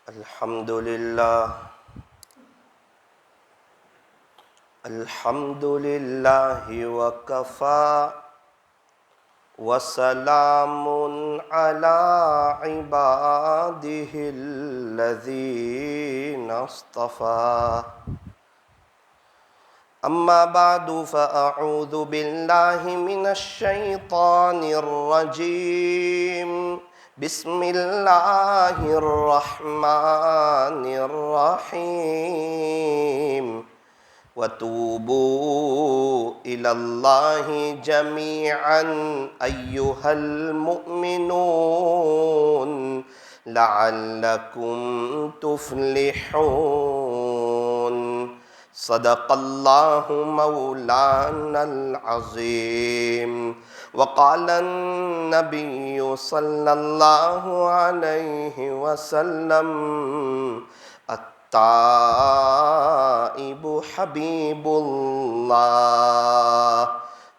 الحمد للہ الحمد للہ وکفی وسلام علی عبادہ الذین اصطفی اما بعد فاعوذ باللہ من الشیطان الرجیم بسم اللہ الرحمن الرحیم وَتُوبُوا إِلَى اللَّهِ جَمِيعًا أَيُّهَا الْمُؤْمِنُونَ لَعَلَّكُمْ تُفْلِحُونَ صدق اللہ مولانا العظیم وقال النبی صلی اللہ علیہ وسلم التائب حبیب اللہ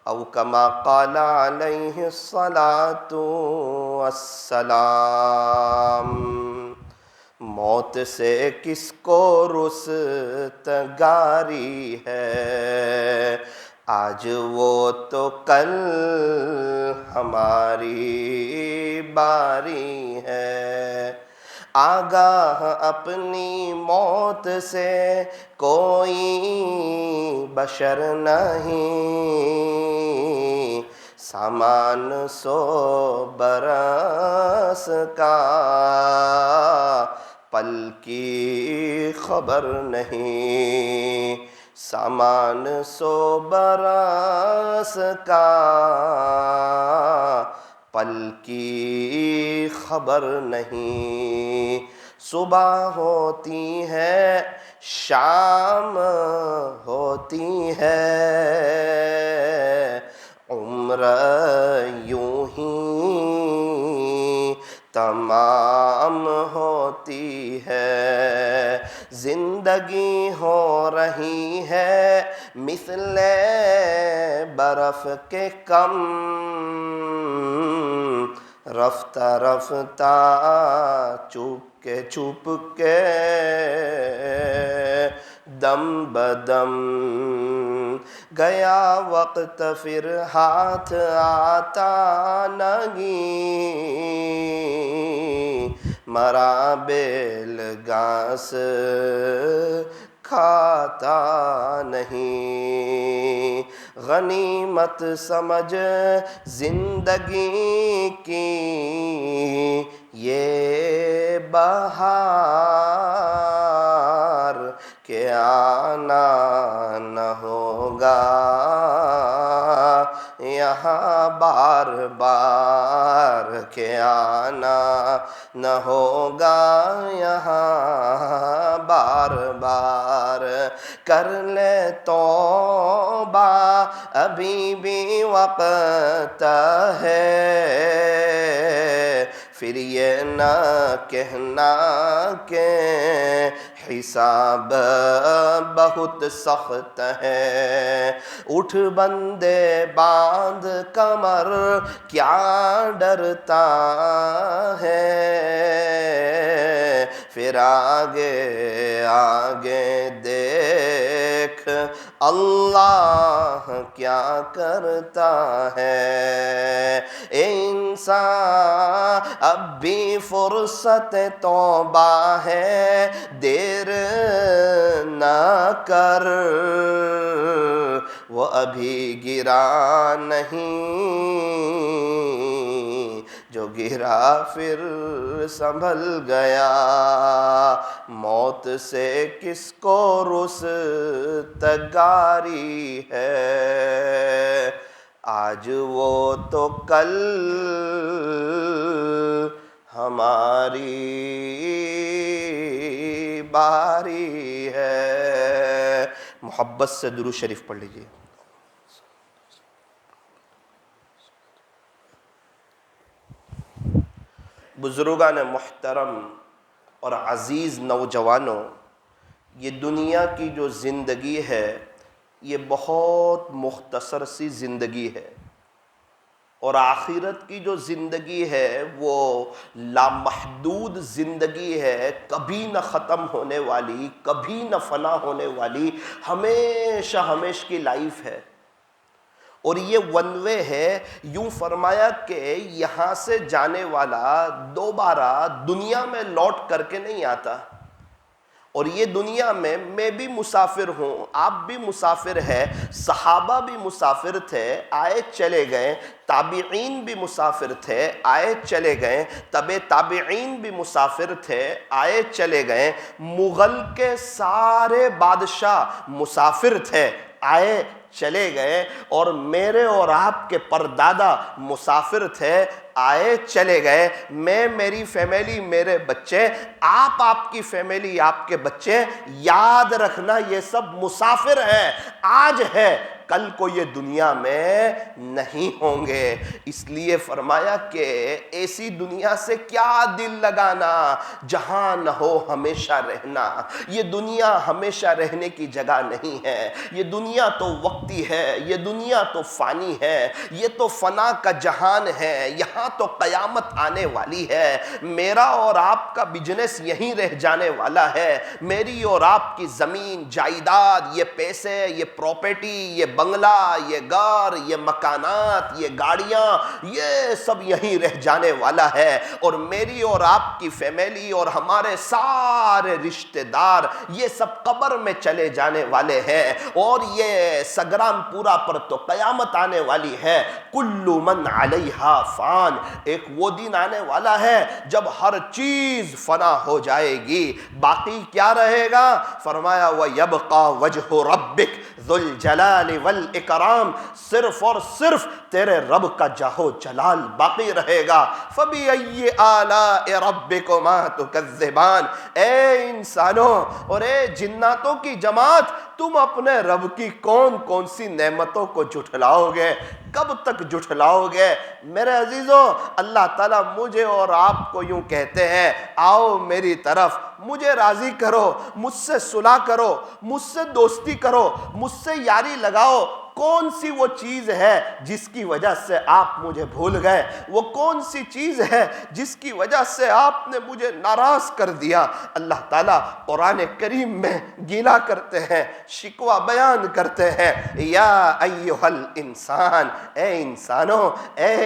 او کما قال علیہ الصلاة والسلام۔ موت سے کس کو رستگاری ہے، آج وہ تو کل ہماری باری ہے۔ آگاہ اپنی موت سے کوئی بشر نہیں، سامان 100 برس کا پل کی خبر نہیں، سامان 100 برس کا پل کی خبر نہیں۔ صبح ہوتی ہے شام ہوتی ہے، عمر یوں ہی تمام ہوتی ہے۔ زندگی ہو رہی ہے مثل برف کے کم، رفتہ رفتہ چھپ کے دم بدم گیا وقت پھر ہاتھ آتا نہیں، مرا بیل گھاس کھاتا نہیں۔ غنیمت سمجھ زندگی کی یہ بہار کہ آنا نہ ہوگا یہاں بار بار، کہ آنا نہ ہوگا یہاں بار بار۔ کر لے توبہ ابھی بھی وقت ہے، پھر یہ نہ کہنا کہ حساب بہت سخت ہے۔ اٹھ بندے باندھ کمر کیا ڈرتا ہے، پھر آگے آگے دیکھ اللہ کیا کرتا ہے۔ اے انسان اب بھی فرصت توبہ ہے، دیر نہ کر، وہ ابھی گرا نہیں، جو گرا پھر سنبھل گیا۔ موت سے کس کو رستگاری ہے، آج وہ تو کل ہماری باری ہے۔ محبت سے درود شریف پڑھ لیجیے۔ بزرگان محترم اور عزیز نوجوانوں، یہ دنیا کی جو زندگی ہے یہ بہت مختصر سی زندگی ہے۔ اور آخرت کی جو زندگی ہے وہ لامحدود زندگی ہے، کبھی نہ ختم ہونے والی، کبھی نہ فنا ہونے والی، ہمیشہ ہمیشہ کی لائف ہے۔ اور یہ ون وے ہے، یوں فرمایا کہ یہاں سے جانے والا دوبارہ دنیا میں لوٹ کر کے نہیں آتا۔ اور یہ دنیا میں بھی مسافر ہوں، آپ بھی مسافر ہیں، صحابہ بھی مسافر تھے، آئے چلے گئے، تابعین بھی مسافر تھے، آئے چلے گئے، تبع تابعین بھی مسافر تھے، آئے چلے گئے، مغل کے سارے بادشاہ مسافر تھے، آئے چلے گئے، اور میرے اور آپ کے پردادا مسافر تھے، آئے چلے گئے، میں، میری فیملی، میرے بچے، آپ کی فیملی، آپ کے بچے، یاد رکھنا یہ سب مسافر ہیں، آج ہے، کل کو یہ دنیا میں نہیں ہوں گے۔ اس لیے فرمایا کہ ایسی دنیا سے کیا دل لگانا جہاں نہ ہو ہمیشہ رہنا۔ یہ دنیا ہمیشہ رہنے کی جگہ نہیں ہے، یہ دنیا تو وقتی ہے، یہ دنیا تو فانی ہے، یہ تو فنا کا جہان ہے، یہاں تو قیامت آنے والی ہے۔ میرا اور آپ کا بزنس یہیں رہ جانے والا ہے، میری اور آپ کی زمین جائیداد، یہ پیسے، یہ پراپرٹی، یہ بنگلہ، یہ گھر، یہ مکانات، یہ گاڑیاں، یہ سب یہیں رہ جانے والا ہے، اور میری اور آپ کی فیملی اور ہمارے سارے رشتہ دار یہ سب قبر میں چلے جانے والے ہیں، اور یہ سگرام پورا پر تو قیامت آنے والی ہے۔ کل من علیہا فان، ایک وہ دن آنے والا ہے جب ہر چیز فنا ہو جائے گی، باقی کیا رہے گا؟ فرمایا وَيَبْقَى وَجْهُ رَبِّكَ ذُو الْجَلَالِ وَالْإِكْرَامِ، صرف اور صرف تیرے رب کا جاہ و جلال باقی رہے گا۔ فَبِأَيِّ آلَاءِ رَبِّكُمَا تُكَذِّبَانِ، اے انسانوں اور اے جناتوں کی جماعت، تم اپنے رب کی کون کون سی نعمتوں کو جھٹلاؤ گے، کب تک جھٹلاؤ گے؟ میرے عزیزوں، اللہ تعالیٰ مجھے اور آپ کو یوں کہتے ہیں، آؤ میری طرف، مجھے راضی کرو، مجھ سے صلح کرو، مجھ سے دوستی کرو، مجھ سے یاری لگاؤ۔ کون سی وہ چیز ہے جس کی وجہ سے آپ مجھے بھول گئے؟ وہ کون سی چیز ہے جس کی وجہ سے آپ نے مجھے ناراض کر دیا؟ اللہ تعالیٰ قرآن کریم میں گیلا کرتے ہیں، شکوہ بیان کرتے ہیں، یا ایہا الانسان، اے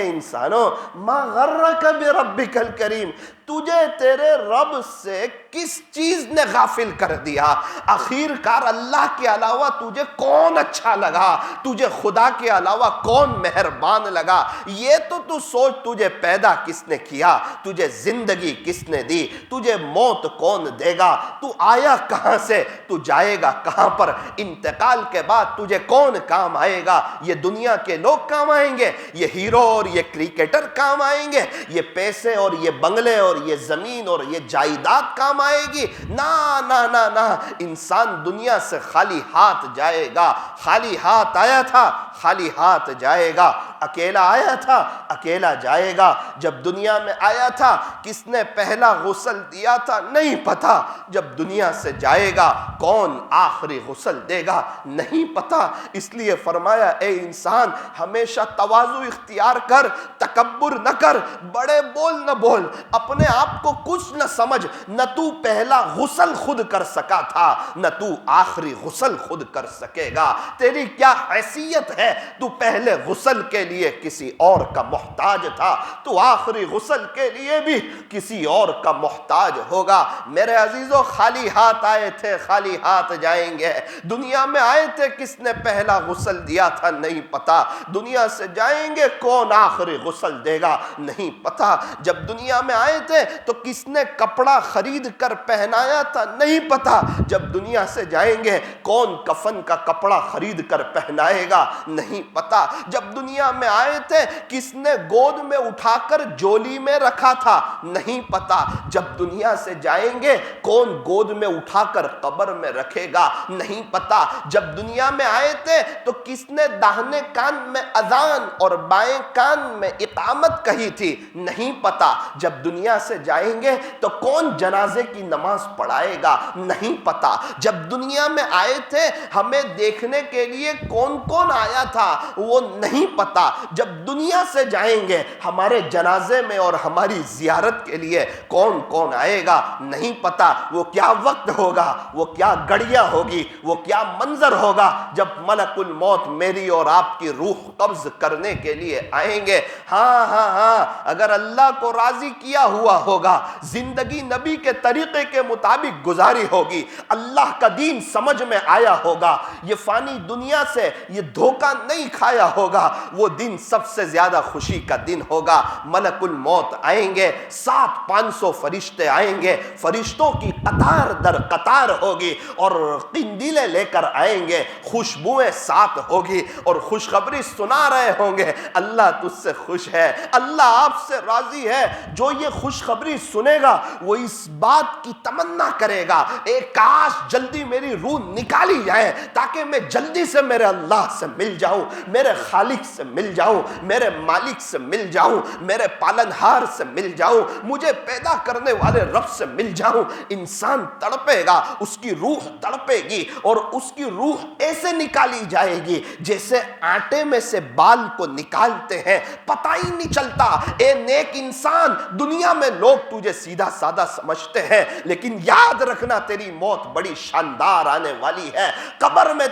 انسانوں، ما غرک بربک الکریم، تجھے تیرے رب سے کس چیز نے غافل کر دیا؟ آخر کار اللہ کے علاوہ تجھے کون اچھا لگا؟ تجھے خدا کے علاوہ کون مہربان لگا؟ یہ تو سوچ، تجھے پیدا کس نے کیا؟ تجھے زندگی کس نے دی؟ تجھے موت کون دے گا؟ تو آیا کہاں سے؟ تو جائے گا کہاں پر؟ انتقال کے بعد تجھے کون کام آئے گا؟ یہ دنیا کے لوگ کام آئیں گے؟ یہ ہیرو اور یہ کرکٹر کام آئیں گے؟ یہ پیسے اور یہ بنگلے اور یہ زمین اور یہ جائیداد کام آئے گی؟ نا نا نا نا، انسان دنیا سے خالی ہاتھ جائے گا۔ خالی ہاتھ آیا تھا، خالی ہاتھ جائے گا۔ اکیلا آیا تھا، اکیلا جائے گا۔ جب دنیا میں آیا تھا کس نے پہلا غسل دیا تھا؟ نہیں پتا۔ جب دنیا سے جائے گا کون آخری غسل دے گا؟ نہیں پتا۔ اس لیے فرمایا اے انسان، ہمیشہ تواضع اختیار کر، تکبر نہ کر، بڑے بول نہ بول، اپنے آپ کو کچھ نہ سمجھ۔ نہ تو پہلا غسل خود کر سکا تھا، نہ تو آخری غسل خود کر سکے گا۔ تیری کیا حیثیت ہے؟ تو پہلے غسل کے لیے کسی اور کا محتاج تھا، تو آخری غسل کے لیے بھی کسی اور کا محتاج ہوگا۔ میرے عزیزوں، خالی ہاتھ آئے تھے، خالی ہاتھ جائیں گے۔ دنیا میں آئے تھے، کس نے پہلا غسل دیا تھا؟ نہیں پتا۔ دنیا سے جائیں گے، کون آخری غسل دے گا؟ نہیں پتا۔ جب دنیا میں آئے تھے تو کس نے کپڑا خرید کر پہنایا تھا؟ نہیں پتا۔ جب دنیا سے جائیں گے کون کفن کا کپڑا خرید کر پہنائے گا؟ نہیں پتا۔ جب دنیا میں آئے تھے کس نے گود میں اٹھا کر جولی میں رکھا تھا؟ نہیں پتا۔ جب دنیا سے جائیں گے کون گود میں اٹھا کر قبر میں رکھے گا؟ نہیں پتا۔ جب دنیا میں آئے تھے تو کس نے داہنے کان میں اذان اور بائیں کان میں اقامت کہی تھی؟ نہیں پتا۔ جب دنیا سے جائیں گے تو کون جنازے کی نماز پڑھائے گا؟ نہیں پتا۔ جب دنیا میں آئے تھے ہمیں دیکھنے کے لیے کون کون آیا تھا؟ وہ نہیں پتا۔ جب دنیا سے جائیں گے ہمارے جنازے میں اور ہماری زیارت کے لیے کون کون آئے گا نہیں پتا، وہ کیا وقت ہوگا، وہ کیا گھڑیاں ہوگی، وہ کیا منظر ہوگا جب ملک الموت میری اور آپ کی روح قبض کرنے کے لیے آئیں گے۔ ہاں ہاں ہاں، اگر اللہ کو راضی کیا ہوا ہوگا، زندگی نبی کے طریقے کے مطابق گزاری ہوگی، اللہ کا دین سمجھ میں آیا ہوگا، یہ فانی دنیا سے یہ دھوکہ نہیں کھایا ہوگا، وہ دن سب سے زیادہ خوشی کا دن ہوگا۔ ملک الموت آئیں گے، 700-500 فرشتے آئیں گے، فرشتوں کی قطار در قطار ہوگی اور قندیلیں لے کر آئیں گے، خوشبوئیں ساتھ ہوگی اور خوشخبری سنا رہے ہوں گے، اللہ تجھ سے خوش ہے، اللہ آپ سے راضی ہے۔ جو یہ خوشخبری سنے گا وہ اس بات کی تمنا کرے گا، اے کاش جلدی میری روح نکالی جائے تاکہ میں جلدی سے میرے اللہ سے مل جاؤں، میرے خالق سے مل جاؤں، میرے مالک سے مل جاؤں، میرے پالنہار سے مل جاؤں، مجھے پیدا کرنے والے رب سے مل جاؤں۔ انسان تڑپے گا، اس کی روح تڑپے گی اور اس کی روح ایسے نکالی جائے گی جیسے آٹے میں سے بال کو نکالتے ہیں، پتہ ہی نہیں چلتا۔ اے نیک انسان، دنیا میں لوگ تجھے سیدھا سادہ سمجھتے ہیں، لیکن یاد رکھنا تیری موت بڑی شاندار آنے والی ہے۔ قبر میں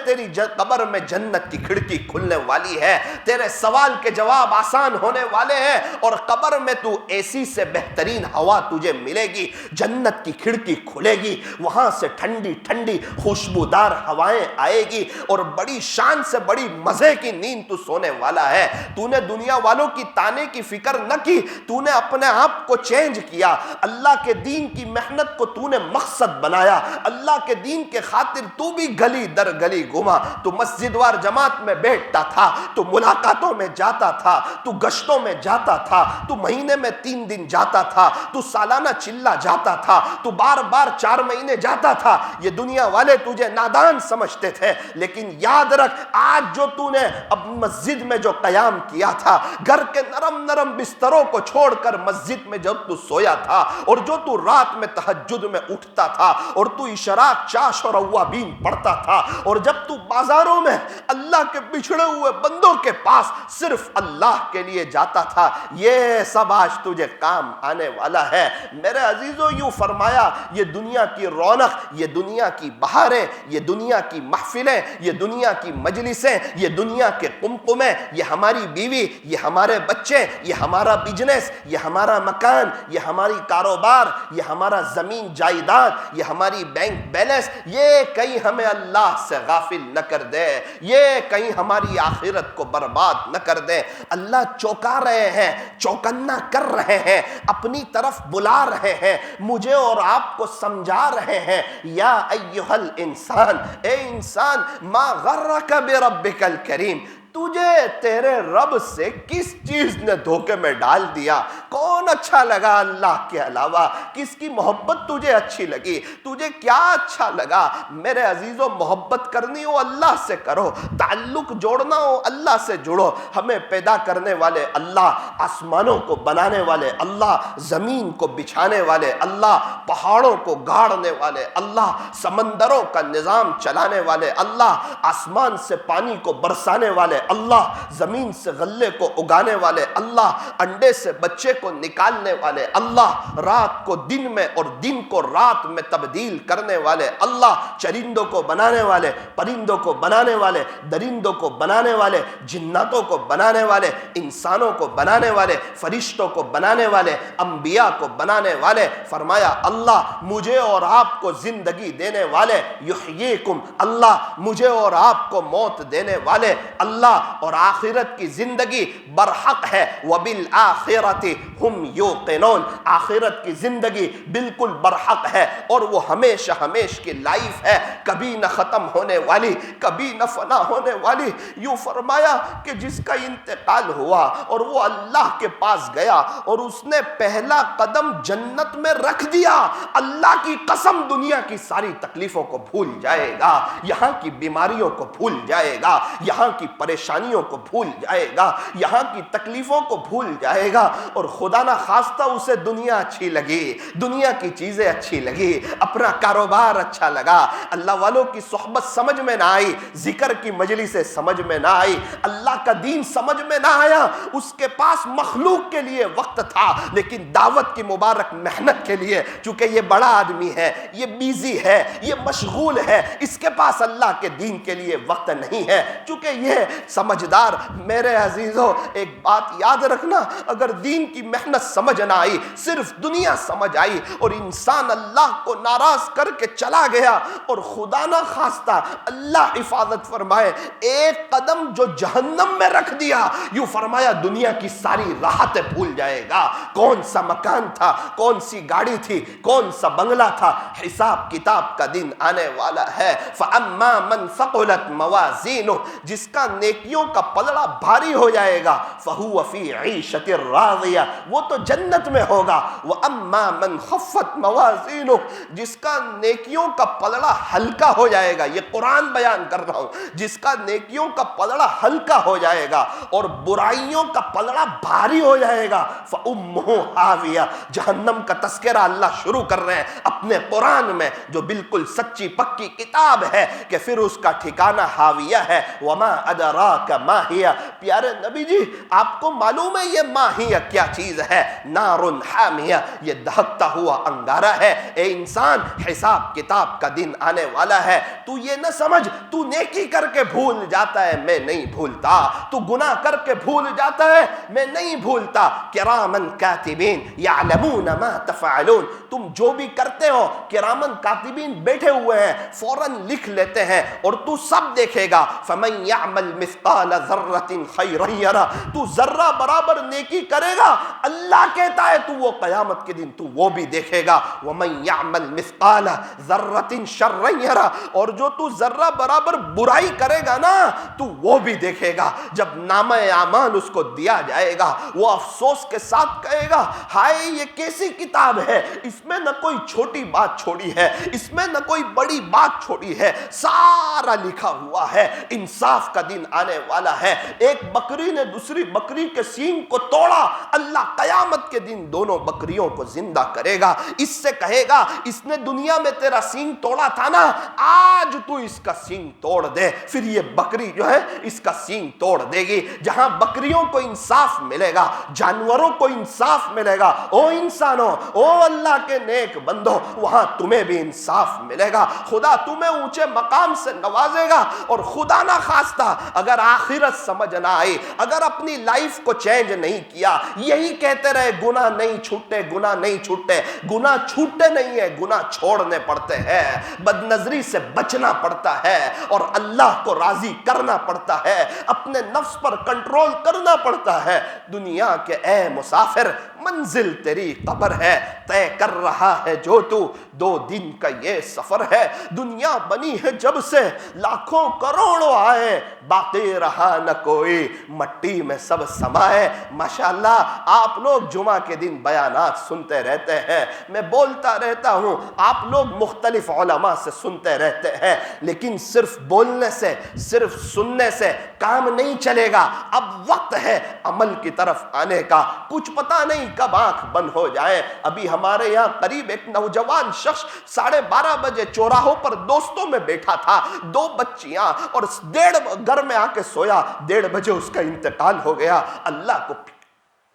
قبر میں جنت کی کھڑکی کھلنے والی ہے، تیرے سوال کے جواب آسان ہونے والے ہیں اور قبر میں تو اے سی سے بہترین ہوا تجھے ملے گی، جنت کی کھڑکی کھلے گی، وہاں سے ٹھنڈی ٹھنڈی خوشبودار ہوائیں آئے گی اور بڑی شان سے بڑی مزے کی نیند تو سونے والا ہے۔ تو نے دنیا والوں کی تانے کی فکر نہ کی، تو نے اپنے آپ کو چینج کیا، اللہ کے دین کی محنت کو تو نے مقصد بنایا، اللہ کے دین کے خاطر تو بھی گلی در گلی گھما، تو مسجد وار جماعت میں بیٹھتا تھا، تو ملاقاتوں میں جاتا تھا، تو گشتوں میں جاتا تھا، تو مہینے میں 3 دن جاتا تھا، تو سالانہ چلہ جاتا تھا، تو بار بار 4 مہینے جاتا تھا۔ یہ دنیا والے تجھے نادان سمجھتے تھے، لیکن یاد رکھ آج جو تو نے اب مسجد میں جو قیام کیا تھا، گھر کے نرم نرم بستروں کو چھوڑ کر مسجد میں جب تو سویا تھا، اور جو تو رات میں تہجد میں اٹھتا تھا، اور تو اشراق چاش اور اوابین پڑھتا تھا، اور جب تو بازاروں میں اللہ کے بچھڑے ہوئے بندوں کے پاس صرف اللہ کے لیے جاتا تھا، یہ سب آج تجھے کام آنے والا ہے۔ میرے عزیزوں، یوں فرمایا، یہ دنیا کی رونق، یہ دنیا کی بہاریں، یہ دنیا کی محفلیں، یہ دنیا کی مجلسیں، یہ دنیا کے قمقمے، یہ ہماری بیوی، یہ ہمارے بچے، یہ ہمارا بزنس، یہ ہمارا مکان، یہ ہماری کاروبار، یہ ہمارا زمین جائیداد، یہ ہماری بینک بیلنس، یہ کہیں ہمیں اللہ سے غافل نہ کر دے، یہ کہیں ہماری آخرت کو برباد نہ کر دے۔ اللہ چوکا رہے ہیں، چوکنا کر رہے ہیں، اپنی طرف بلا رہے ہیں، مجھے اور آپ کو سمجھا رہے ہیں، یا ایھا الانسان، اے انسان، ما غرک بربک الکریم، تجھے تیرے رب سے کس چیز نے دھوکے میں ڈال دیا؟ کون اچھا لگا اللہ کے علاوہ؟ کس کی محبت تجھے اچھی لگی؟ تجھے کیا اچھا لگا؟ میرے عزیزوں، محبت کرنی ہو اللہ سے کرو، تعلق جوڑنا ہو اللہ سے جڑو۔ ہمیں پیدا کرنے والے اللہ، آسمانوں کو بنانے والے اللہ، زمین کو بچھانے والے اللہ، پہاڑوں کو گاڑنے والے اللہ، سمندروں کا نظام چلانے والے اللہ، آسمان سے پانی کو برسانے والے اللہ، زمین سے غلے کو اگانے والے اللہ، انڈے سے بچے کو نکالنے والے اللہ، رات کو دن میں اور دن کو رات میں تبدیل کرنے والے اللہ، چرندوں کو بنانے والے، پرندوں کو بنانے والے، درندوں کو بنانے والے، جناتوں کو بنانے والے، انسانوں کو بنانے والے، فرشتوں کو بنانے والے، انبیاء کو بنانے والے۔ فرمایا اللہ مجھے اور آپ کو زندگی دینے والے، یحییکم، اللہ مجھے اور آپ کو موت دینے والے اللہ، اور آخرت کی زندگی برحق ہے، وبالآخرۃ ہم یوقنون، آخرت کی زندگی بالکل برحق ہے اور وہ ہمیشہ ہمیش کی لائف ہے، کبھی نہ ختم ہونے والی، کبھی نہ فنا ہونے والی۔ یوں فرمایا کہ جس کا انتقال ہوا اور وہ اللہ کے پاس گیا اور اس نے پہلا قدم جنت میں رکھ دیا، اللہ کی قسم دنیا کی ساری تکلیفوں کو بھول جائے گا، یہاں کی بیماریوں کو بھول جائے گا، یہاں کی پریشانیوں پریشانیوں کو بھول جائے گا، یہاں کی تکلیفوں کو بھول جائے گا، اور خدا نہ خواستہ اسے دنیا اچھی لگی، دنیا کی چیزیں اچھی لگی، اپنا کاروبار اچھا لگا، اللہ والوں کی صحبت سمجھ میں نہ آئی، ذکر کی مجلسیں سمجھ میں نہ آئی، اللہ کا دین سمجھ میں نہ آیا، اس کے پاس مخلوق کے لیے وقت تھا لیکن دعوت کی مبارک محنت کے لیے، چونکہ یہ بڑا آدمی ہے، یہ بیزی ہے، یہ مشغول ہے، اس کے پاس اللہ کے دین کے لیے وقت نہیں ہے، چونکہ یہ سمجھدار۔ میرے عزیزو ایک بات یاد رکھنا، اگر دین کی محنت سمجھ نہ آئی، صرف دنیا سمجھ آئی اور انسان اللہ کو ناراض کر کے چلا گیا، اور خدا نہ خواستہ اللہ حفاظت فرمائے ایک قدم جو جہنم میں رکھ دیا، یوں فرمایا دنیا کی ساری راحتیں بھول جائے گا، کون سا مکان تھا، کون سی گاڑی تھی، کون سا بنگلہ تھا، حساب کتاب کا دن آنے والا ہے۔ فَأَمَّا مَنْ ثَقُلَتْ مَوَازِينُهُ، جس کا نیکیوں کا پلڑا بھاری ہو جائے گا، فَهُوَ فِي عِيشَةٍ رَاضِيَةٍ، وہ تو جنت میں ہوگا۔ وَأَمَّا مَنْ خَفَّتْ مَوَازِينُهُ، جس کا نیکیوں کا پلڑا ہلکا ہو جائے گا، یہ قرآن بیان کر رہا ہوں، جس کا نیکیوں کا پلڑا ہلکا ہو جائے گا اور برائیوں کا پلڑا بھاری ہو جائے گا، فَأُمُّهُ حَاوِيَةٌ، جہنم کا تذکرہ اللہ شروع کر رہے ہیں اپنے قرآن میں، جو بالکل سچی پکی کتاب ہے، کہ پھر اس کا ٹھکانہ حاویہ ہے۔ وَمَا أَدْرَاكَ مَا هِيَ، پیارے نبی جی آپ کو معلوم ہے یہ ماہیہ کیا چیز ہے؟ نارٌ حامیہ، یہ دہکتا ہوا انگارہ ہے۔ اے انسان، حساب کتاب کا دن آنے والا ہے، تو یہ نہ سمجھ تو نیکی کر کے بھول جاتا ہے، میں نہیں بھولتا، تو گناہ کر کے بھول جاتا ہے، میں نہیں بھولتا۔ کرامن کاتبین یعلمون ما تفعلون، تم جو بھی کرتے ہو کرامن کاتبین بیٹھے ہوئے ہیں، فوراً لکھ لیتے ہیں اور تو سب دیکھے گا۔ فمن یعمل مثقال ذرۃ خیرا یرہ، تو ذرہ برابر نیکی کرے گا، اللہ کہتا ہے تو وہ قیامت کے دن تو وہ بھی دیکھے گا۔ ومن یعمل مثقال ذرۃ شرا یرہ، اور جو تو ذرہ برابر برائی کرے گا نا تو وہ بھی دیکھے گا۔ جب نامہ اعمال اس کو دیا جائے گا، وہ افسوس کے ساتھ کہے گا، ہائے یہ کیسی کتاب ہے، اس میں نہ کوئی چھوٹی بات چھوڑی ہے، اس میں نہ کوئی بڑی بات چھوڑی ہے، سارا لکھا ہوا ہے۔ انصاف کا دن آنے والا ہے، ایک بکری نے دوسری بکری کے سینگ کو توڑا، اللہ قیامت کے دن دونوں بکریوں کو زندہ کرے گا، اس سے کہے گا اس نے دنیا میں تیرا سینگ توڑا تھا نا، آج تو اس کا سینگ توڑ دے، پھر یہ بکری جو ہے اس کا سینگ توڑ دے گی۔ جہاں بکریوں کو انصاف ملے گا، جانوروں کو انصاف ملے گا، او انسانوں، او اللہ کے نیک بندو، وہاں تمہیں بھی انصاف ملے گا، خدا تمہیں اونچے مقام سے نوازے گا۔ اور خدا نہ خواستہ اگر آخرت سمجھ نہ آئی، اگر اپنی لائف کو چینج نہیں کیا، یہی کہتے رہے گناہ نہیں چھوٹے، گناہ نہیں چھوٹے، گناہ چھوٹتے نہیں ہیں، گناہ چھوڑنے پڑتے ہیں، بد نظری سے بچنا پڑتا ہے اور اللہ کو راضی کرنا پڑتا ہے، اپنے نفس پر کنٹرول کرنا پڑتا ہے۔ دنیا کے اے مسافر، منزل تیری قبر ہے، طے کر رہا ہے جو تو، 2 دن کا یہ سفر ہے۔ دنیا بنی ہے جب سے لاکھوں کروڑوں آئے، باقی رہا نہ کوئی، مٹی میں سب سمائے۔ ماشاءاللہ آپ لوگ جمعہ کے دن بیانات سنتے رہتے ہیں، میں بولتا رہتا ہوں، آپ لوگ مختلف علماء سے سنتے رہتے ہیں، لیکن صرف بولنے سے، صرف سننے سے کام نہیں چلے گا، اب وقت ہے عمل کی طرف آنے کا۔ کچھ پتہ نہیں کب آنکھ بند ہو جائے۔ ابھی ہمارے یہاں قریب ایک نوجوان شخص 12:30 بجے چوراہوں پر دوستوں میں بیٹھا تھا، 2 بچیاں، اور 1:30 گھر میں آ کے سویا، 1:30 بجے اس کا انتقال ہو گیا۔ اللہ کو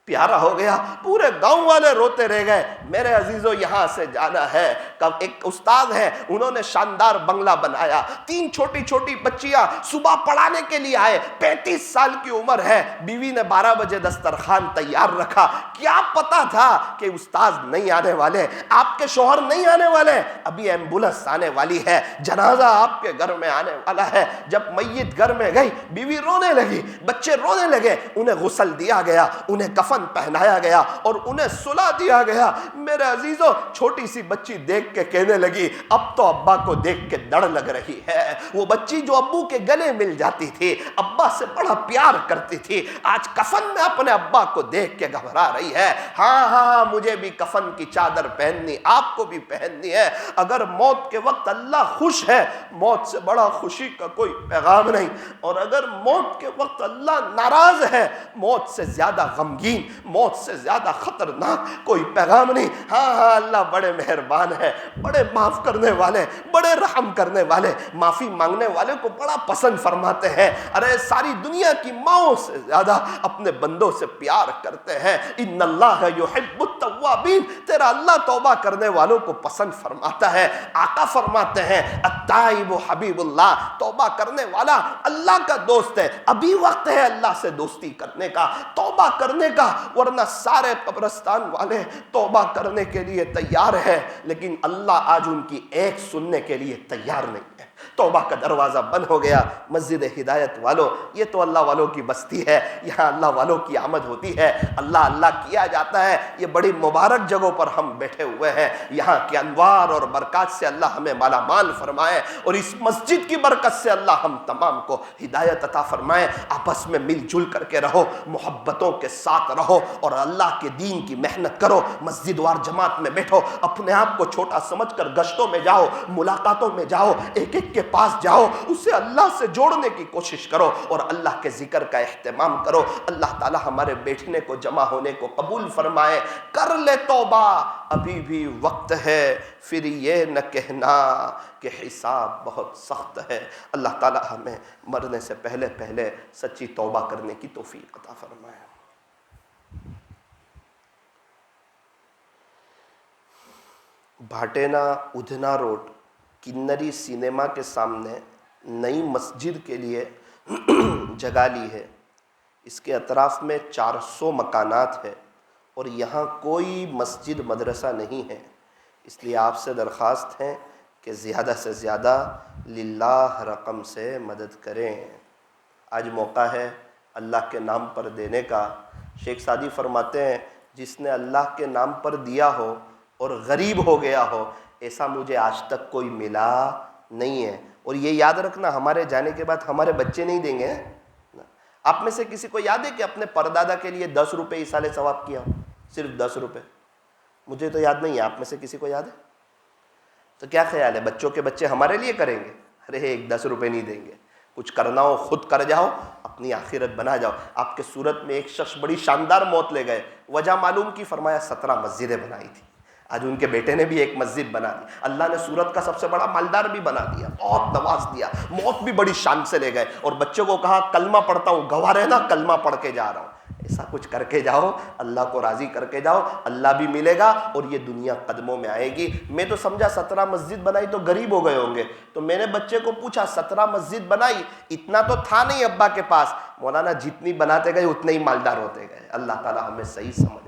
پیارا ہو گیا، پورے گاؤں والے روتے رہ گئے۔ میرے عزیزو یہاں سے جانا ہے، کب ایک استاد ہے، انہوں نے شاندار بنگلہ بنایا، 3 چھوٹی چھوٹی بچیاں صبح پڑھانے کے لیے آئے، 35 سال کی عمر ہے، بیوی نے 12 بجے دسترخوان تیار رکھا۔ کیا پتا تھا کہ استاد نہیں آنے والے، آپ کے شوہر نہیں آنے والے، ابھی ایمبولنس آنے والی ہے، جنازہ آپ کے گھر میں آنے والا ہے۔ جب میت گھر میں گئی، بیوی رونے لگی، بچے رونے لگے، انہیں غسل دیا گیا، انہیں کفن کفن پہنایا گیا اور انہیں سلا دیا گیا۔ میرے عزیزو، چھوٹی سی بچی دیکھ کے کہنے لگی اب تو ابا کو دیکھ کے ڈر لگ رہی ہے۔ وہ بچی جو ابو کے گلے مل جاتی تھی، ابا سے بڑا پیار کرتی تھی، آج کفن میں اپنے ابا کو دیکھ کے گھبرا رہی ہے۔ ہاں مجھے بھی کفن کی چادر پہننی، آپ کو بھی پہننی ہے۔ اگر موت کے وقت اللہ خوش ہے، موت سے بڑا خوشی کا کوئی پیغام نہیں، اور اگر موت کے وقت اللہ ناراض ہے، موت سے زیادہ غمگین، موت سے زیادہ خطرناک کوئی پیغام نہیں۔ ہاں اللہ بڑے مہربان ہے، بڑے معاف کرنے والے، بڑے رحم کرنے والے، معافی مانگنے والے کو بڑا پسند فرماتے ہیں۔ ارے ساری دنیا کی ماؤں سے زیادہ اپنے بندوں سے پیار کرتے ہیں۔ ان اللہ یحب التوابین، تیرا اللہ توبہ کرنے والوں کو پسند فرماتا ہے۔ آقا فرماتے ہیں التائب حبیب اللہ، توبہ کرنے والا اللہ کا دوست ہے۔ ابھی وقت ہے اللہ سے دوستی کرنے کا، توبہ کرنے کا، ورنہ سارے قبرستان والے توبہ کرنے کے لیے تیار ہے، لیکن اللہ آج ان کی ایک سننے کے لیے تیار نہیں ہے۔ توبہ کا دروازہ بند ہو گیا۔ مسجد ہدایت والوں، یہ تو اللہ والوں کی بستی ہے، یہاں اللہ والوں کی آمد ہوتی ہے، اللہ اللہ کیا جاتا ہے۔ یہ بڑی مبارک جگہوں پر ہم بیٹھے ہوئے ہیں، یہاں کے انوار اور برکات سے اللہ ہمیں مالا مال فرمائے، اور اس مسجد کی برکت سے اللہ ہم تمام کو ہدایت عطا فرمائے۔ آپس میں مل جل کر کے رہو، محبتوں کے ساتھ رہو، اور اللہ کے دین کی محنت کرو۔ مسجد وار جماعت میں بیٹھو، اپنے آپ کو چھوٹا سمجھ کر گشتوں میں جاؤ، ملاقاتوں میں جاؤ، ایک ایک کے پاس جاؤ، اسے اللہ سے جوڑنے کی کوشش کرو اور اللہ کے ذکر کا اہتمام کرو۔ اللہ تعالی ہمارے بیٹھنے کو، جمع ہونے کو قبول فرمائے۔ کر لے توبہ، ابھی بھی وقت ہے، پھر یہ نہ کہنا کہ حساب بہت سخت ہے۔ اللہ تعالی ہمیں مرنے سے پہلے پہلے سچی توبہ کرنے کی توفیق عطا فرمائے۔ بھاٹینا ادھنا روڈ کنری سینما کے سامنے نئی مسجد کے لیے جگہ لی ہے۔ اس کے اطراف میں 400 مکانات ہیں اور یہاں کوئی مسجد مدرسہ نہیں ہے، اس لیے آپ سے درخواست ہے کہ زیادہ سے زیادہ للہ رقم سے مدد کریں۔ آج موقع ہے اللہ کے نام پر دینے کا۔ شیخ سعدی فرماتے ہیں جس نے اللہ کے نام پر دیا ہو اور غریب ہو گیا ہو، ایسا مجھے آج تک کوئی ملا نہیں ہے۔ اور یہ یاد رکھنا، ہمارے جانے کے بعد ہمارے بچے نہیں دیں گے۔ آپ میں سے کسی کو یاد ہے کہ اپنے پردادا کے لیے 10 روپے ایصال ثواب کیا ہو؟ صرف 10 روپے؟ مجھے تو یاد نہیں ہے، آپ میں سے کسی کو یاد ہے؟ تو کیا خیال ہے بچوں کے بچے ہمارے لیے کریں گے؟ ارے ایک 10 روپے نہیں دیں گے۔ کچھ کرنا ہو خود کر جاؤ، اپنی آخرت بنا جاؤ۔ آپ کے صورت میں ایک شخص بڑی شاندار موت لے گئے، وجہ معلوم کی؟ فرمایا 17 مسجدیں بنائی تھی۔ آج ان کے بیٹے نے بھی ایک مسجد بنا دی، اللہ نے صورت کا سب سے بڑا مالدار بھی بنا دیا، بہت نواز دیا، موت بھی بڑی شان سے لے گئے، اور بچوں کو کہا کلمہ پڑھتا ہوں، گواہ رہنا کلمہ پڑھ کے جا رہا ہوں۔ ایسا کچھ کر کے جاؤ، اللہ کو راضی کر کے جاؤ، اللہ بھی ملے گا اور یہ دنیا قدموں میں آئے گی۔ میں تو سمجھا 17 مسجد بنائی تو غریب ہو گئے ہوں گے، تو میں نے بچے کو پوچھا 17 مسجد بنائی، اتنا تو تھا نہیں ابا کے پاس؟ مولانا جتنی بناتے گئے اتنے ہی مالدار ہوتے گئے۔ اللہ تعالی ہمیں صحیح سمجھ